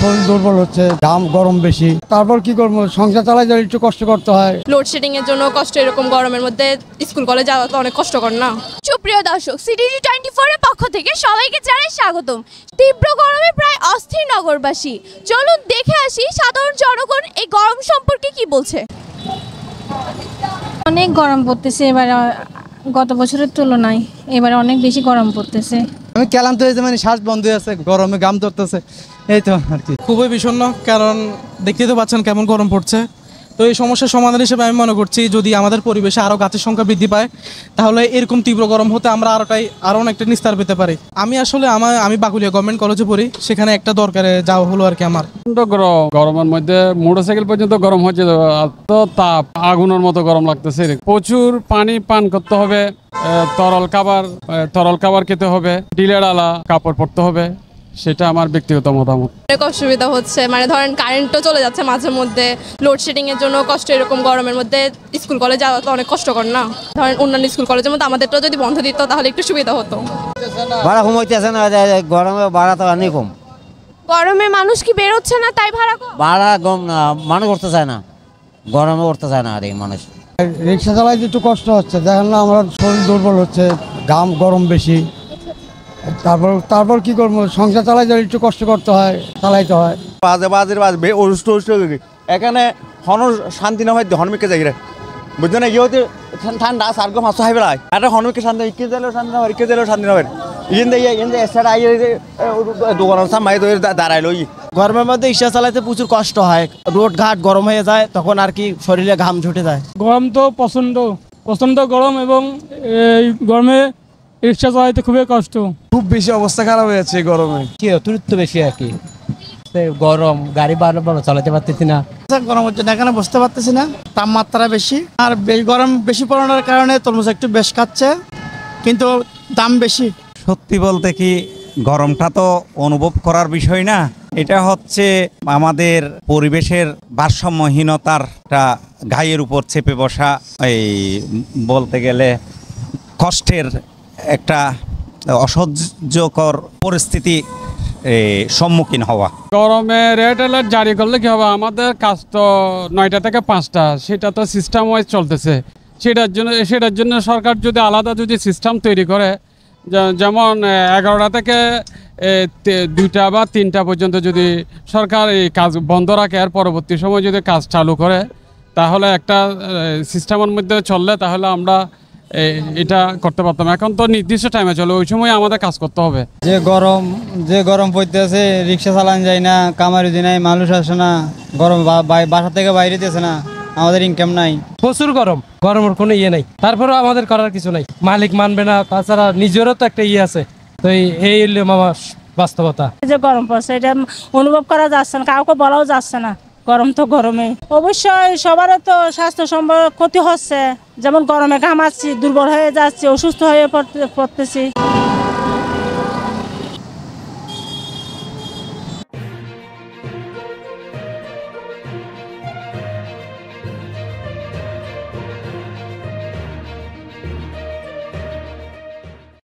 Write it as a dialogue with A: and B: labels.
A: শরীর দুর্বল হচ্ছে, দাম গরম বেশি, তারপর কি করবো, সংসার চালাই যাওয়া একটু কষ্ট করতে হয়।
B: লোডশেডিং এর জন্য কষ্ট, এরকম গরমের মধ্যে স্কুল কলেজ যাওয়া তো অনেক কষ্টকর না।
C: সুপ্রিয় দর্শক, সিটিজি 24 এর পক্ষ থেকে সবাইকে জানাই স্বাগতম। তীব্র গরমে প্রায় অস্থির নগরবাসী। চলুন দেখে আসি সাধারণ জনগণ এই গরম সম্পর্কে কি বলছে।
D: অনেক গরম পড়তেছে এবার, গত বছরের তুলনায় এবারে অনেক বেশি গরম পড়তেছে।
E: আমি ক্লান্ত হয়েছে, মানে শ্বাস বন্ধ হয়ে আছে, গরমে গাম ধরতেছে, এই তো আর কি।
F: খুবই বিষণ্ণ, কারণ দেখতেই তো পাচ্ছেন কেমন গরম পড়ছে। তো এই সমস্যার সমাধান হিসেবে আমি মনে করছি, যদি আমাদের পরিবেশে আরও গাছের সংখ্যা বৃদ্ধি পায়, তাহলে এরকম তীব্র গরম হতে আমরা আরও অনেকটা নিস্তার পেতে পারি। আমি আসলে আমি বাকুলিয়া গভর্নমেন্ট কলেজে পড়ি, সেখানে একটা দরকারে যাওয়া হলো আর কি। আমার
G: গরমের মধ্যে মোটরসাইকেল পর্যন্ত গরম হচ্ছে, তো তাপ আগুনের মতো গরম লাগতেছে। প্রচুর পানি পান করতে হবে, তরল খাবার খেতে হবে, ঢিলেঢালা কাপড় পরতে হবে, সেটা আমার ব্যক্তিগত মতামত।
B: অনেক অসুবিধা হচ্ছে, মানে ধরেন কারেন্টও চলে যাচ্ছে মাঝে মধ্যে, লোডশেডিং এর জন্য কষ্ট, এরকম গরমের মধ্যে স্কুল কলেজ যাওয়া তো অনেক কষ্টকর না। ধরেন অন্যান্য স্কুল কলেজের মধ্যে আমাদেরটাও যদি বন্ধ দিত তাহলে একটু সুবিধা হতো।
H: ভাড়া কমাইতেছে না, গরমে ভাড়া তো অনেক কম।
C: গরমে মানুষ কি বের হচ্ছে না তাই ভাড়া কম?
H: ভাড়া কম না, মানুষ করতে চায় না, গরমে করতে চায় না আর এই মানুষ।
A: রিক্সা চালাইতে একটু কষ্ট হচ্ছে, দেখেন না আমার শরীর দুর্বল হচ্ছে, দাম গরম বেশি, তারপর কি করবো, সংসার চালাই যাওয়া একটু কষ্ট করতে হয়, চালাইতে হয়।
I: বাজে এখানে হন শান্তি না হয় হনমিকে যাই রে, বুঝছো না? ইয়ে ঠান্ডা সার্গ মাছ হাই বেড়ায়, একটা হনমিকে শান্তি, ইকে যাইলেও শান্তি না হয়, ইকে যাইলেও শান্তি না হয়। দোকানের সামনে দাঁড়াইলো।
E: গরমের মধ্যে রিক্সা চালাইতে প্রচুর কষ্ট হয়, রোড ঘাট গরম হয়ে যায়, তখন আর কি শরীরে ঘাম ছুটে যায়।
J: গরম তো প্রচণ্ড গরম, এবং এই গরমে রিক্সা চালাইতে খুবই কষ্ট,
E: খুব বেশি অবস্থা খারাপ হয়েছে গরমে।
K: কি অতিরিক্ত বেশি আর কি গরম, গাড়ি বারবার চালাতে পারতেছি না।
E: গরম হচ্ছে না, এখানে বসতে পারতেছি না, তাপমাত্রা বেশি, আর গরম বেশি পড়ানোর কারণে তরমুজ একটু বেশ খাচ্ছে, কিন্তু দাম বেশি।
L: সত্যি বলতে কি, গরমটা তো অনুভব করার বিষয় না, এটা হচ্ছে আমাদের পরিবেশের ভারসাম্যহীনতারটা গায়ের উপর চেপে বসা, এই বলতে গেলে কষ্টের একটা অসহ্যকর পরিস্থিতি সম্মুখীন হওয়া।
G: গরমে রেড অ্যালার্ট জারি করলে কি হবে, আমাদের কাজ তো 9টা থেকে 5টা, সেটা তো সিস্টেম ওয়াইজ চলতেছে। সেটার জন্য সরকার যদি আলাদা সিস্টেম তৈরি করে, যেমন 11টা থেকে 2টা বা 3টা পর্যন্ত যদি সরকার এই কাজ বন্ধ রাখে, আর পরবর্তী সময় যদি কাজ চালু করে, তাহলে একটা সিস্টেমের মধ্যে চললে তাহলে আমরা এটা করতে পারতাম। এখন তো নির্দিষ্ট টাইমে চলে, ওই সময় আমাদের কাজ করতে হবে।
E: যে গরম পড়তেছে, রিক্সা চালান যায় না, কামারি দিন নাই, মানুষ আসে না, গরম বাসা থেকে বাইরে দিয়েছে না, আমাদের ইনকাম নাই,
J: প্রচুর গরমের কোনো ইয়ে নাই, তারপরেও আমাদের করার কিছু নাই, মালিক মানবে না, তাছাড়া নিজেরও তো একটা ইয়ে আছে। তো এই আমার বাস্তবতা,
D: যে গরম পড়ছে এটা অনুভব করা যাচ্ছে না, কাউকে বলাও যাচ্ছে না। গরম তো গরমে, অবশ্যই সবারও তো স্বাস্থ্য সম্পর্কে ক্ষতি হচ্ছে, যেমন গরমে ঘামাচ্ছি, দুর্বল হয়ে যাচ্ছি, অসুস্থ হয়ে পড়তেছি।